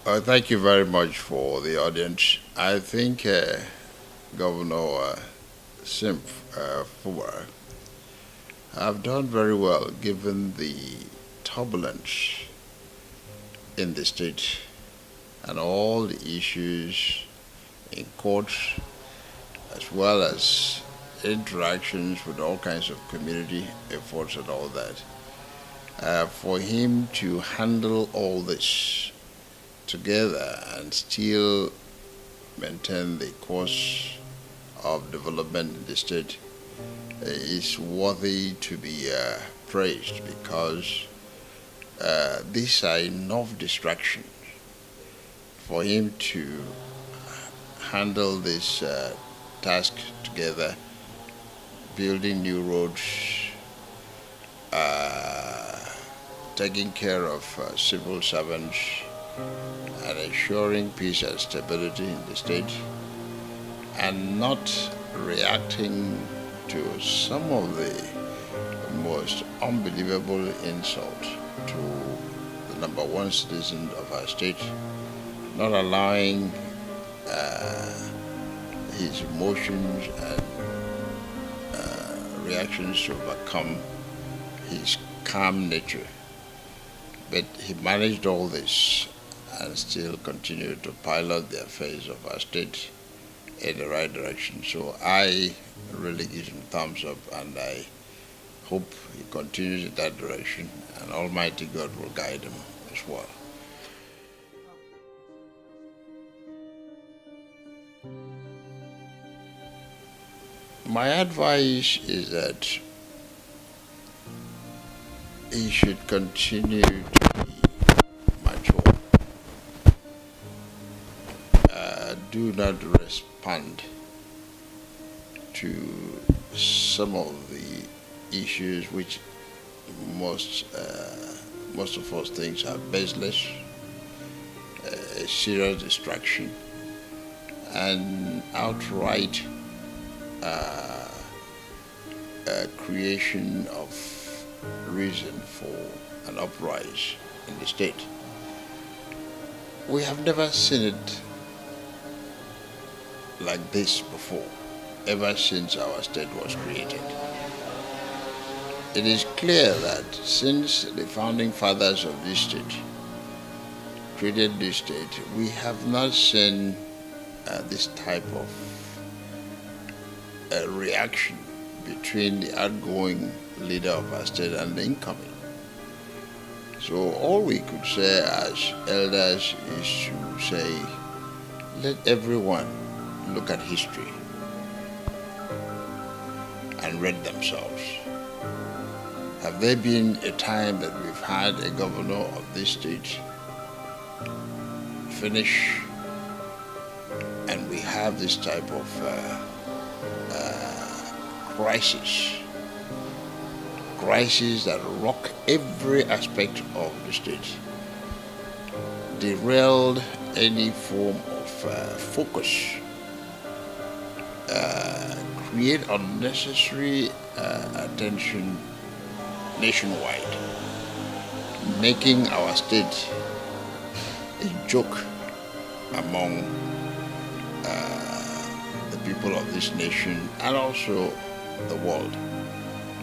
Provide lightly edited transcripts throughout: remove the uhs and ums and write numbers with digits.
Thank you very much for the audience. I think Governor Sim Fubara have done very well given the turbulence in the state and all the issues in courts as well as interactions with all kinds of community efforts and all that. For him to handle all this together and still maintain the course of development in the state is worthy to be praised because these are enough distractions for him to handle this task together, building new roads, taking care of civil servants, and ensuring peace and stability in the state, and not reacting to some of the most unbelievable insults to the number one citizen of our state, not allowing his emotions and reactions to overcome his calm nature. But he managed all this and still continued to pilot the affairs of our state in the right direction. So I really give him thumbs up, and I hope he continues in that direction, and Almighty God will guide him as well. My advice is that he should continue to be mature. Do not respond to some of the issues which most of us think are baseless, a serious distraction, and outright creation of reason for an uprising in the state. We have never seen it like this before, ever since our state was created. It is clear that since the founding fathers of this state created this state, we have not seen this type of reaction between the outgoing leader of our state and the incoming. So all we could say as elders is to say, let everyone look at history and read themselves. Have there been a time that we've had a governor of this state finish and we have this type of crisis that rock every aspect of the state, derailed any form of focus, create unnecessary attention nationwide, making our state a joke among the people of this nation and also the world.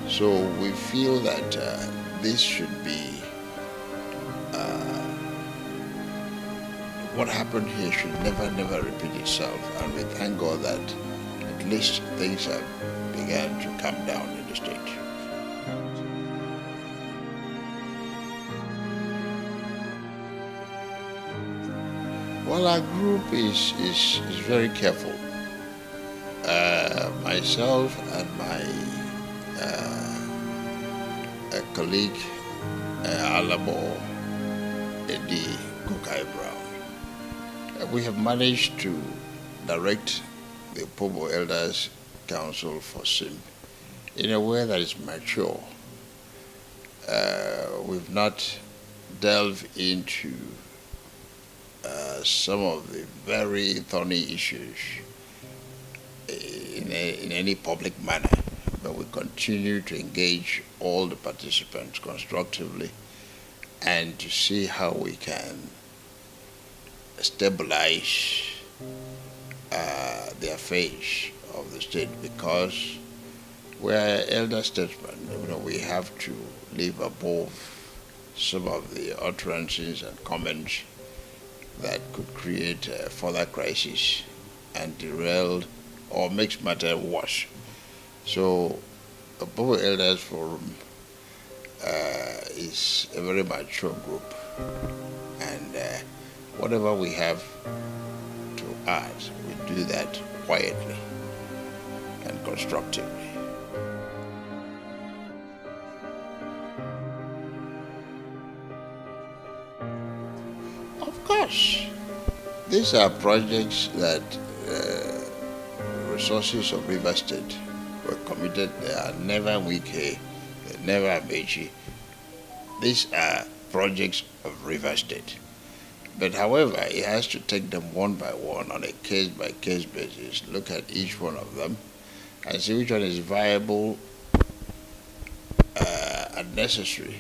So we feel that this should be, what happened here should never repeat itself, and we thank God that at least things have begun to come down in the state. Well, our group is very careful. Myself and my colleague Alabo Eddie Kokai Brown, we have managed to direct the Pobo Elders Council for SIM in a way that is mature. We've not delved into some of the very thorny issues in any public manner, but we continue to engage all the participants constructively and to see how we can stabilize the affairs of the state, because we're elder statesmen. We have to live above some of the utterances and comments that could create a further crisis and derail or makes matter worse. So the Bobo Elders Forum is a very mature group, and whatever we have to add, we do that quietly and constructively. Of course, these are projects that resources of River State were committed. They are never Wike, never Amechi. These are projects of River State. But however, it has to take them one by one on a case-by-case basis, look at each one of them, and see which one is viable and necessary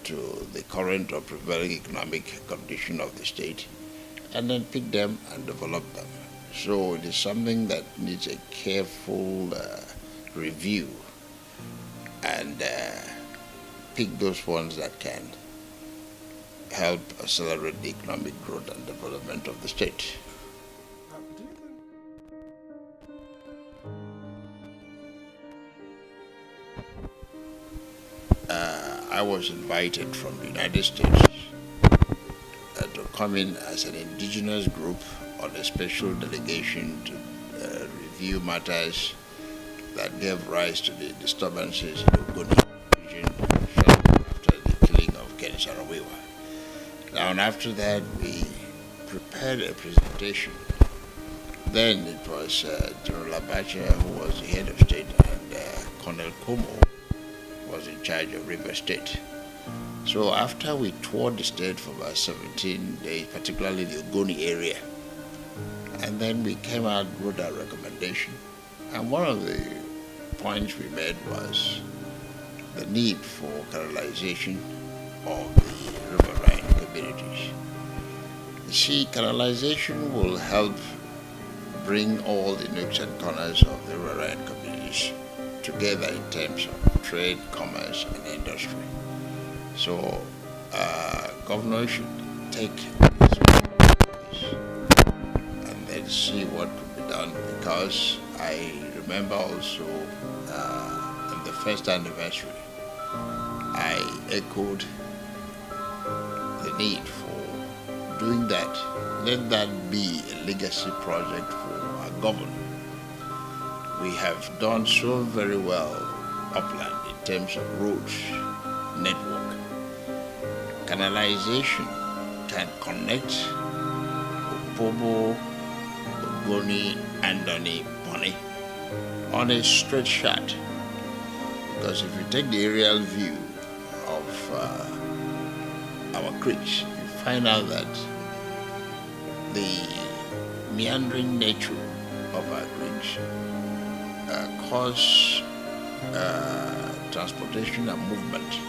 to the current or prevailing economic condition of the state, and then pick them and develop them. So it is something that needs a careful review, and pick those ones that can help accelerate the economic growth and development of the state. I was invited from the United States to come in as an indigenous group on a special delegation to review matters that gave rise to the disturbances in the Ogoni region after the killing of Ken Saro-Wiwa. Now, and after that, we prepared a presentation. Then it was General Abacha who was the head of state, and Colonel Como was in charge of River State. So after we toured the state for about 17 days, particularly the Ogoni area, and then we came out, wrote our recommendation, and one of the points we made was the need for canalization of the riverine communities. You see, canalization will help bring all the nooks and corners of the riverine communities together in terms of trade, commerce, and industry. So, governor should take this and then see what could be done, because I remember also on the first anniversary, I echoed the need for doing that. Let that be a legacy project for our government. We have done so very well upland in terms of roads, network. Canalization can connect Opobo, Ogoni, Andoni, Bonny on a straight shot. Because if you take the aerial view of our creeks, you find out that the meandering nature of our creeks cause transportation and movement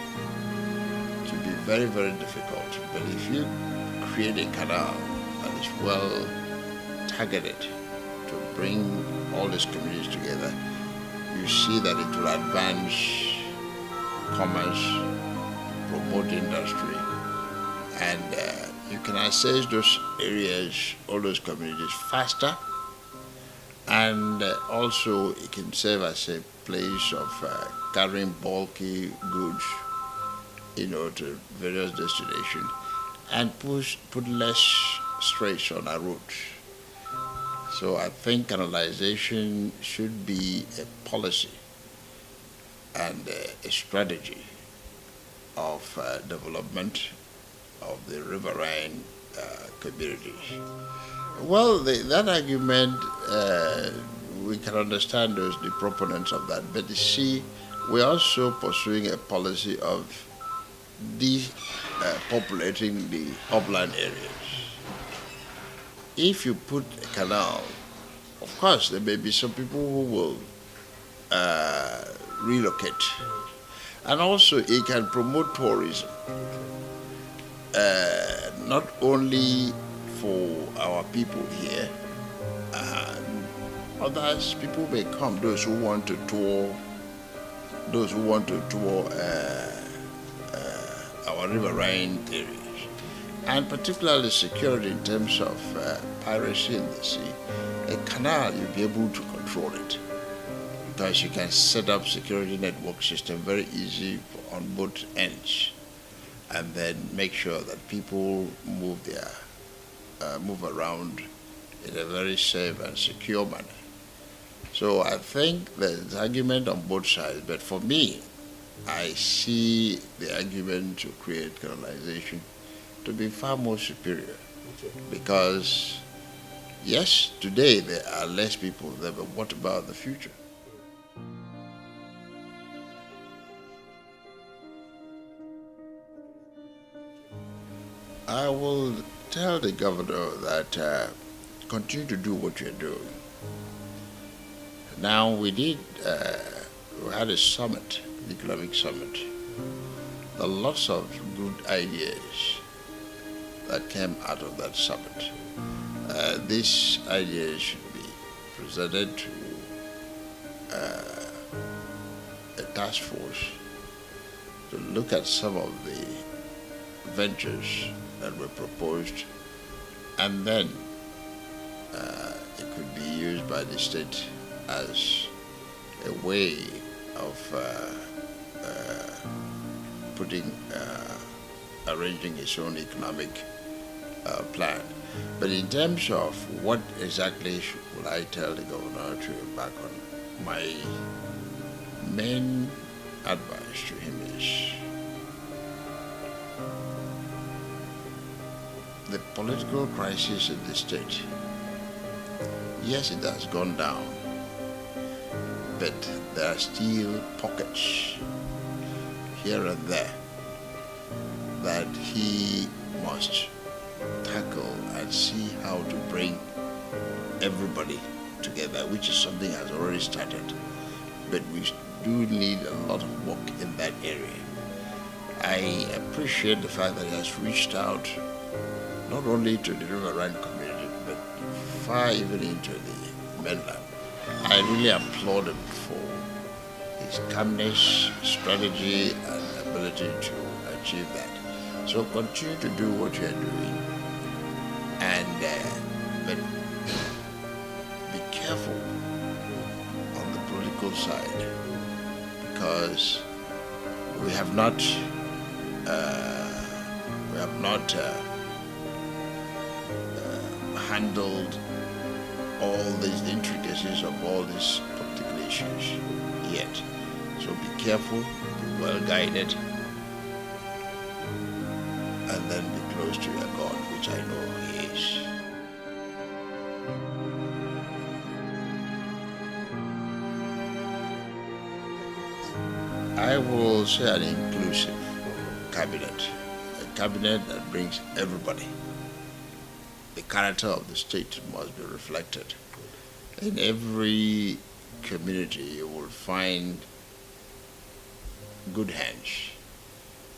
to be very, very difficult. But if you create a canal that is well targeted to bring all these communities together, you see that it will advance commerce, promote industry, and you can access those areas, all those communities faster, and also it can serve as a place of carrying bulky goods, to various destinations, and put less stress on our roads. So I think canalization should be a policy and a strategy of development of the riverine communities. Well, that argument, we can understand the proponents of that, but you see, we're also pursuing a policy of depopulating the upland areas. If you put a canal, of course, there may be some people who will relocate. And also, it can promote tourism, not only for our people here. Others, people may come, those who want to tour, our riverine areas, and particularly security in terms of piracy in the sea. A canal, you'll be able to control it because you can set up security network system very easy on both ends, and then make sure that people move around in a very safe and secure manner. So I think there's argument on both sides, but for me, I see the argument to create colonization to be far more superior. Because, yes, today there are less people there, but what about the future? I will tell the governor that continue to do what you're doing. Now we had a summit, the economic summit. There are lots of good ideas that came out of that summit. These ideas should be presented to a task force to look at some of the ventures that were proposed, and then it could be used by the state as a way of arranging its own economic plan. But in terms of what exactly would I tell the governor to embark on, my main advice to him is the political crisis in the state. Yes, it has gone down, but there are still pockets here and there that he must tackle and see how to bring everybody together, which is something that has already started. But we do need a lot of work in that area. I appreciate the fact that he has reached out not only to the riverine community, but far even into the mainland. I really applaud him for his calmness, strategy, and ability to achieve that. So continue to do what you're doing, and but be careful on the political side, because we have not handled all these intricacies of all these political issues yet. So be careful, be well guided, and then be close to your God, which I know He is. I will say an inclusive cabinet, a cabinet that brings everybody. The character of the state must be reflected. In every community, you will find good hands,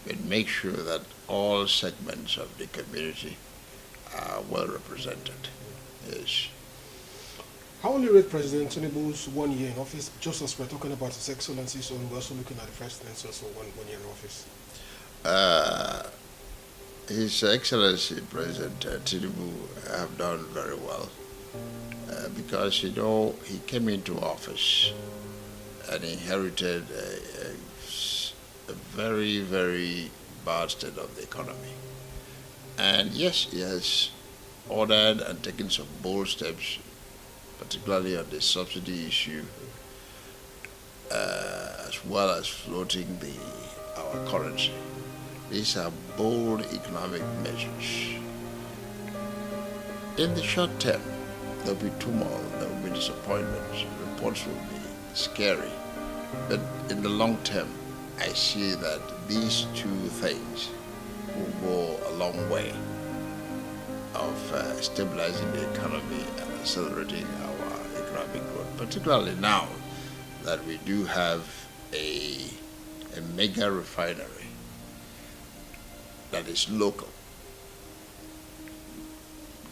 but make sure that all segments of the community are well represented. Yes. How will you rate President Tinubu's 1 year in office? Just as we're talking about His Excellency, so we're also looking at the President's also one year in office. His Excellency President Tinubu have done very well because, he came into office and inherited a very, very bad state of the economy. And yes, he has ordered and taken some bold steps, particularly on the subsidy issue, as well as floating our currency. These are bold economic measures. In the short term, there will be turmoil, there will be disappointments, reports will be scary. But in the long term, I see that these two things will go a long way of stabilizing the economy and accelerating our economic growth, particularly now that we do have a mega refinery that is local.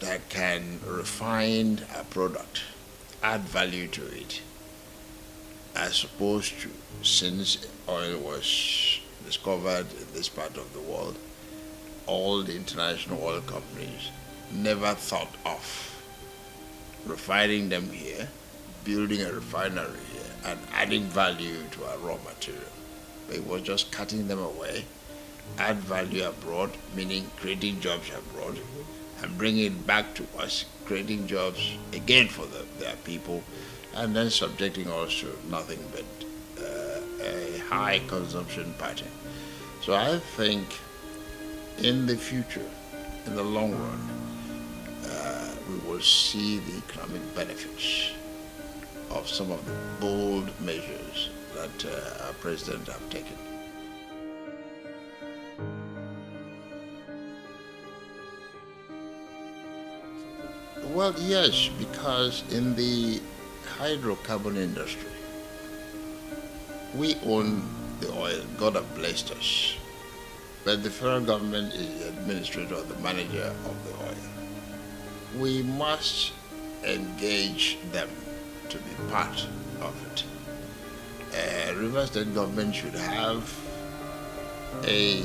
that can refine a product, add value to it, as opposed to, since oil was discovered in this part of the world, all the international oil companies never thought of refining them here, building a refinery here, and adding value to our raw material. It was just cutting them away, add value abroad, meaning creating jobs abroad, and bringing it back to us, creating jobs again for their people, and then subjecting us to nothing but a high consumption pattern. So I think in the future, in the long run, we will see the economic benefits of some of the bold measures that our president have taken. Well, yes, because in the hydrocarbon industry, we own the oil. God have blessed us. But the federal government is the administrator, the manager of the oil. We must engage them to be part of it. River State government should have a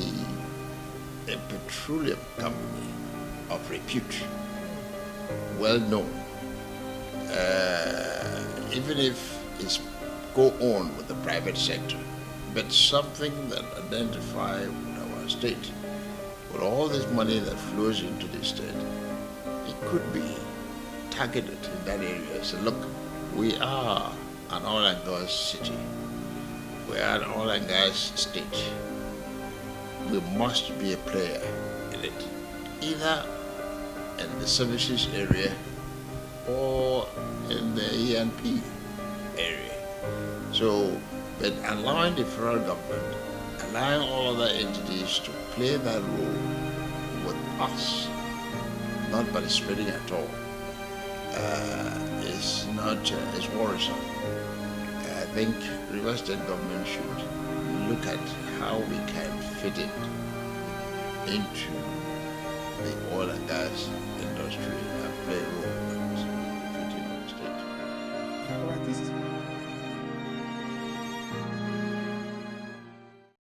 petroleum company of repute, well known, even if it's go on with the private sector, but something that identify with our state, with all this money that flows into the state, it could be targeted in that area. So look, we are an oil and gas city. We are an oil and gas state. We must be a player in it, either in the services area or in the E&P area. So, but allowing the federal government, allowing all other entities to play that role with us, not participating at all, is not is worrisome. I think River State government should look at how we can fit it into the oil and gas industry and play a role in the state. All right, this is